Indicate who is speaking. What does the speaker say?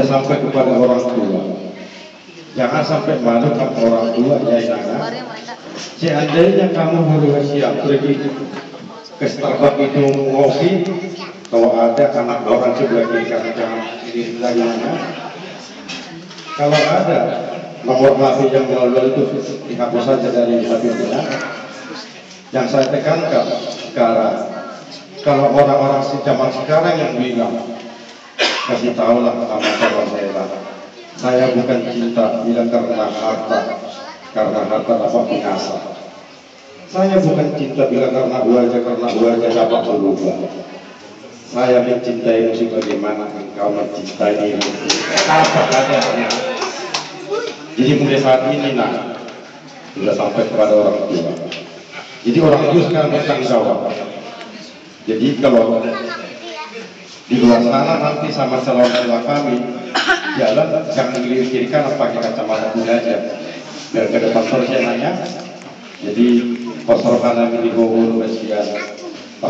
Speaker 1: sampai kepada orang tua. Jangan sampai malu sama orang tua ya Nana. Seandainya kamu harus siap pergi ke Starbucks itu ngopi, kalau ada anak orang sebelah kiri kanan jangan kiri lagi mana. Kalau ada nomor HP yang melalui itu dihapus saja dari HP-nya. Yang saya tekankan sekarang, kalau orang-orang zaman sekarang yang bilang, kasih tahulah sama saya lah. Saya bukan cinta bila karena harta dapat binasa. Saya bukan cinta bila karena wajah dapat berubah. Saya mencintai sebagaimana engkau mencintai dirimu. Apa adanya. Jadi mulai saat ini nah, sudah sampai kepada orang tua. Jadi orang tua sekarang bertanggung jawab. Jadi kalau di luar sana nanti sama calon tua kami jalan jangan kiri kanan pakai kacamata kuda aja biar ke depan terus ya nanya. Jadi pasar kanan di bawah Rusia 4